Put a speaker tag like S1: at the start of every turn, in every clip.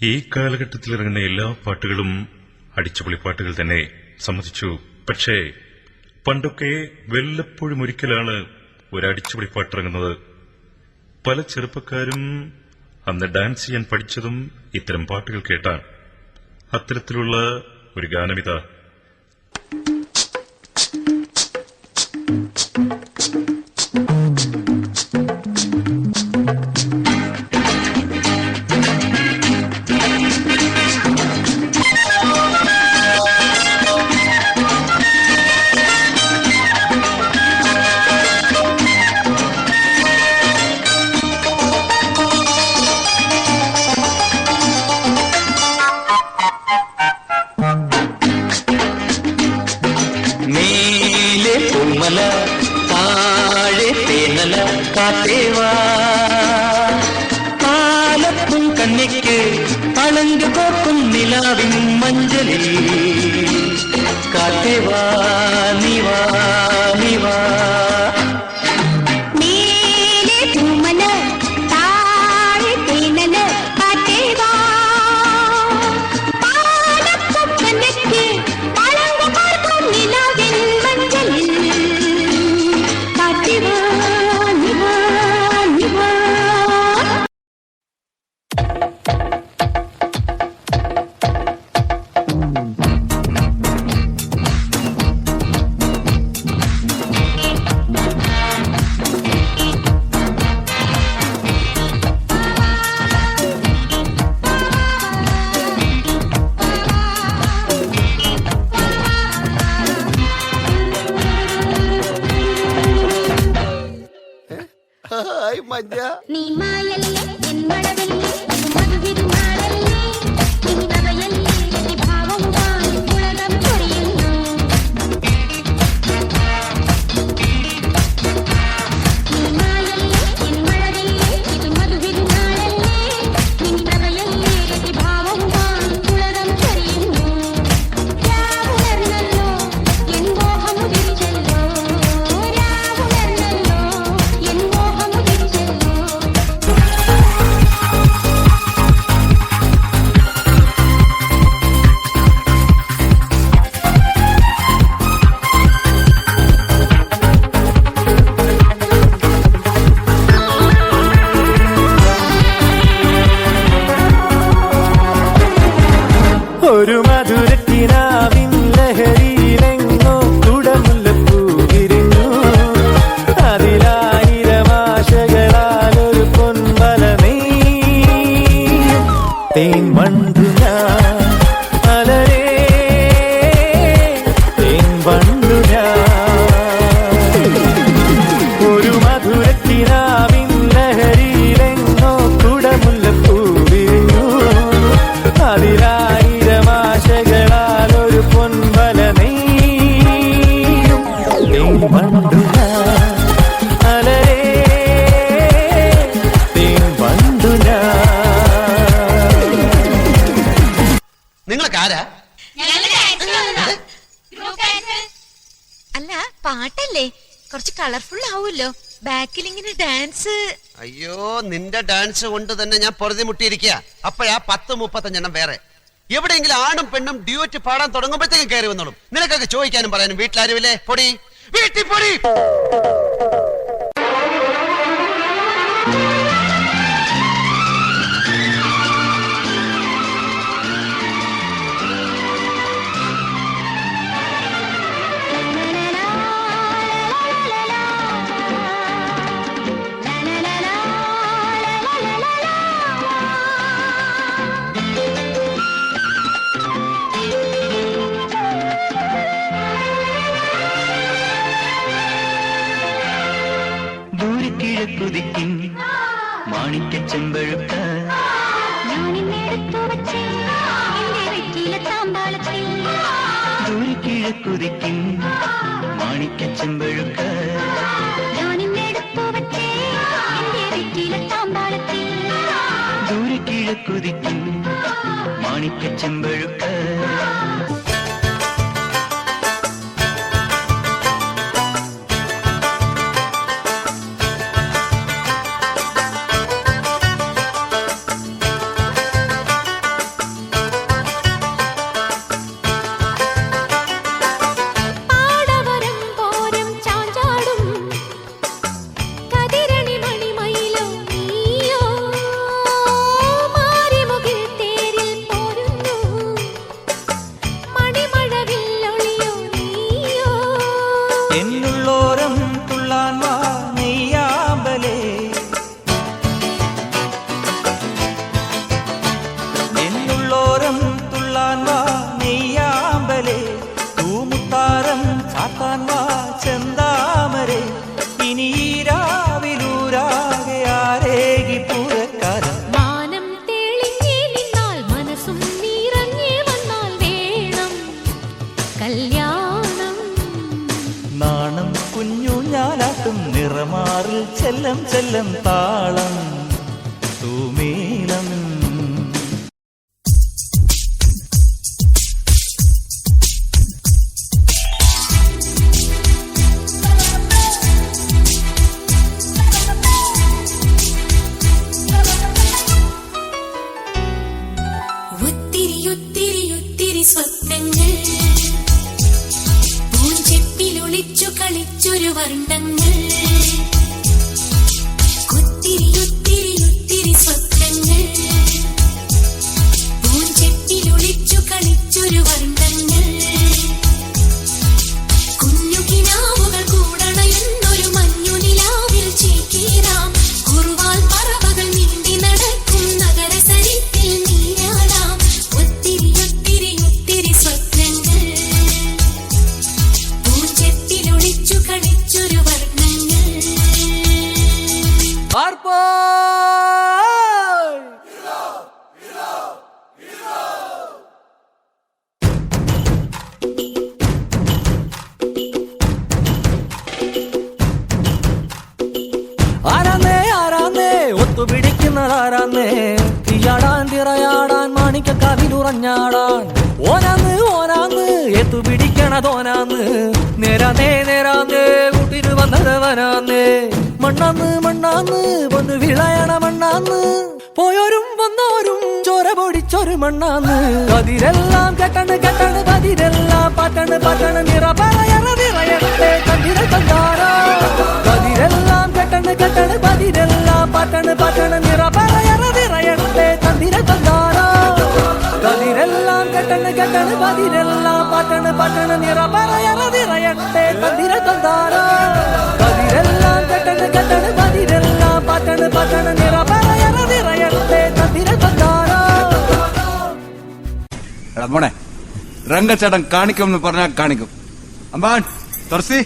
S1: ഈ കാലഘട്ടത്തിൽ ഇറങ്ങുന്ന എല്ലാ പാട്ടുകളും അടിച്ചുപൊളി പാട്ടുകൾ തന്നെ, സമ്മതിച്ചു. പക്ഷേ പണ്ടൊക്കെ വല്ലപ്പോഴും ഒരിക്കലാണ് ഒരു അടിച്ചുപൊളി പാട്ടിറങ്ങുന്നത്. പല ചെറുപ്പക്കാരും അന്ന് ഡാൻസ് ചെയ്യാൻ പഠിച്ചതും ഇത്തരം പാട്ടുകൾ കേട്ടാണ്. അത്തരത്തിലുള്ള ഒരു ഗാനമിതാ.
S2: ആലപ്പും കണ്ണിക്ക് അളങ്ക് കോക്കും നിലാവിൻ മഞ്ചലിൽ കാത്തേവാ നിവാ നിവാ
S3: നീ മായല്ലേ എൻ മഴവല്ലേ മധുവിരുമാളല്ലേ നീ നവയല്ലേ എന്റെ ഭാവവുമായി ഉലകം ചൊരിയുന്നു. നീ മായല്ലേ എൻ മഴവല്ലേ ഇത് മധുവിരുമാളല്ലേ നീ നവയല്ലേ എന്റെ ഭാവവുമായി ഉലകം ചൊരിയുന്നു. രാവുണർന്നല്ലോ എൻ മോഹമുദിച്ചല്ലോ, രാവുണർന്നല്ലോ എൻ മോഹമുദിച്ചല്ലോ.
S2: ഒരു മധുരക്കിനാവിൻ ലഹരിയിലെങ്ങോ കുടമുല്ലപ്പൂ വിരിഞ്ഞു. അതിലായിരമാശകളാലൊരു പൊൻവല നെയ്യും തേൻ വണ്ടു ഞാൻ അലരേ തേൻ വണ്ടു ഞാൻ. ഒരു മധുരക്കിനാവിൻ ലഹരിയിലെങ്ങോ കുടമുല്ലപ്പൂ വിരിഞ്ഞു. അതിലായിരമാശകളാലൊരു പൊൻവല നെയ്യും തേൻ വണ്ടു ഞാൻ അലരേ തേൻ വണ്ടു ഞാൻ.
S4: നിങ്ങളൊക്കെ ആരാ?
S5: അല്ല, പാട്ടല്ലേ, കുറച്ച് കളർഫുൾ ആവുമല്ലോ. ബാക്കിൽ ഇങ്ങനെ ഡാൻസ്.
S4: അയ്യോ, നിന്റെ ഡാൻസ് കൊണ്ട് തന്നെ ഞാൻ പൊറുതി മുട്ടിയിരിക്കുക. അപ്പോഴാ 10-35 വേറെ. എവിടെയെങ്കിലും ആണും പെണ്ണും ഡ്യൂറ്റ് പാടാൻ തുടങ്ങുമ്പോഴത്തേക്കും കയറി വന്നോളും. നിനക്കൊക്കെ ചോദിക്കാനും പറയാനും വീട്ടിലാരുമില്ലേ? പൊടി വീട്ടിൽ പൊടി.
S2: കുതിക്കും മാണിക്ക ചെമ്പഴുക്ക ദൂരക്കിഴക്കുതിക്കും മാണിക്ക ചെമ്പഴുക്ക ദൂരക്കിഴക്കുതിക്കും മാണിക്ക ചെമ്പഴുക്ക. ചെല്ലം ചെല്ലം താളം തൂമീലം.
S3: ഒത്തിരി സ്വപ്നങ്ങൾ പൂഞ്ചെപ്പിലൊളിച്ചു കളിച്ചൊരു വർണ്ണങ്ങൾ. ഒത്തിരി സ്വപ്നങ്ങൾ പൂഞ്ചെപ്പിലൊളിച്ചു കളിച്ചൊരു വർണ്ണങ്ങൾ. കുഞ്ഞു കിനാവുകൾ കൂടണയുന്നൊരു മഞ്ഞു നിലാവിൽ ചേക്കേറാം. കുറുവാൽ പറവകൾ നീന്തി നടക്കും നഗരസരിത്തിൽ നീരാടാം. ഒത്തിരി സ്വപ്നങ്ങൾ പൂഞ്ചെപ്പിലൊളിച്ചു കളിച്ചൊരു വർണ്ണങ്ങൾ.
S2: ആരാന്നേ ഒത്തുപിടിക്കുന്നതാരാന്നേ? തീയാടാൻ തിറയാടാൻ മാണിക്കക്കാവിലുറഞ്ഞാടാൻ ഓനാന്ന് എത്തുപിടിക്കണതോനാന്ന്. നേരാന്നേ കൂട്ടിന് വന്നതവനാന്നേ. മണ്ണാന്ന് വന്ന് വിളയണ മണ്ണാന്ന്. പോയോരും വന്നോരും ചോര പൊടിച്ചൊരു മണ്ണാന്ന്. കതിരെല്ലാം കെട്ടണ് പതിരെല്ലാം പാട്ടണ് നിറ പറയണേ കണ്ടിര തന്താരാ. കതിരെല്ലാം കെട്ടണ് പതിരെല്ലാം പാട്ടണ് നിറ പറയണേ തന്തിര തന്താരാ. കതിരെല്ലാം കെട്ടണ് പതിരെല്ലാം പാട്ടണ് നിറ പറയണേ തന്തിര തന്താരാ. കതിരെല്ലാം കെട്ടണ് പതിരെല്ലാം പാട്ടണ് നിറ പറയണേ തന്തിര തന്താരാ.
S6: മോനെ രംഗച്ചേട്ടൻ കാണിക്കുമെന്ന് പറഞ്ഞാൽ കാണിക്കും. അമ്പാൻ തുറസി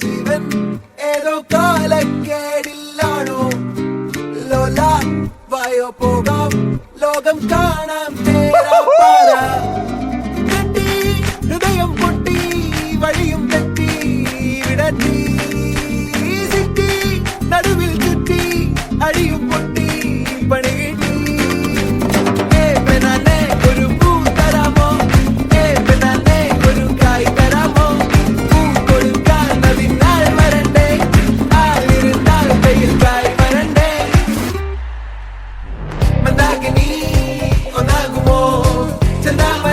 S7: ജീവൻ ഏതോ കാലക്കേടില്ലാണോ? ലോല വായോ പോകാം ലോകം കാണാം തേരാ പാര. കെട്ടി ഹൃദയം പൊട്ടി വഴിയും തെറ്റി വിടത്തി സിറ്റി നടുവിൽ ചുറ്റി അടിയും പൊട്ടി പണി കിട്ടി. ഒരു പൂ തരാമോ? ഒരു കായ് തരാമോ? Mandagini, onagumo, Chandama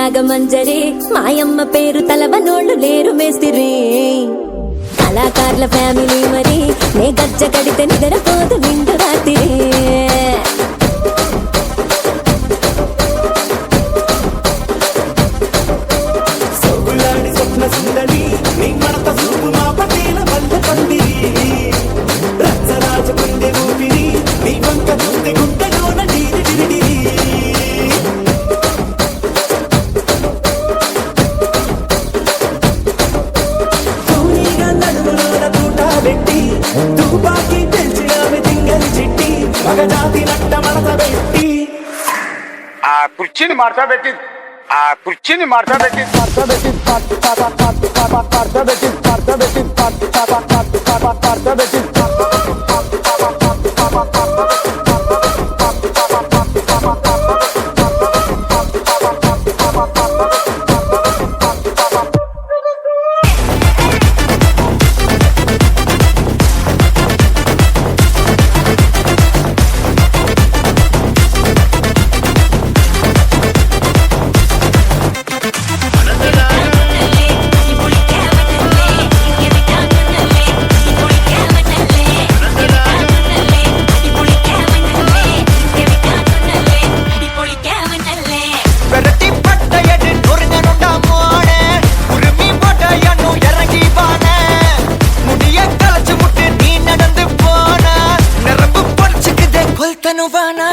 S8: నాగమంజరి మాయమ్మ పేరు తలవనోళ్ళు లేరు మేస్తిరి కళాకారుల ఫ్యామిలీ మరి నే గజ్జ కడితే నిద్రపోదు నిండు రాత్రి
S7: సొగులాడి స్వప్న సుందరి నీ మడత చూపు మా పటేల వల్ల పందిరి రచ్చరాజ గుండె ఊపిరి నీ వంక గుండె గుంటలోన నీరి డిరిడిరి తూనీగా నడుములోన తూట పెట్టి తుపాకి పెంచినామె తింగలి చిట్టి మగజాతి నట్ట మడత పెట్టి
S9: ఆ కుర్చీని మార్చబెట్టి
S7: விரட்டி பட்டையடு நொறுங்கனுண்டா மோனே உரிமை போட்டையனு இறங்கி வானே முடிய கலச்சு முட்டு நீ நடந்து போன நரம்பு பொடிச்சுக்குதே கொல்தனு வானா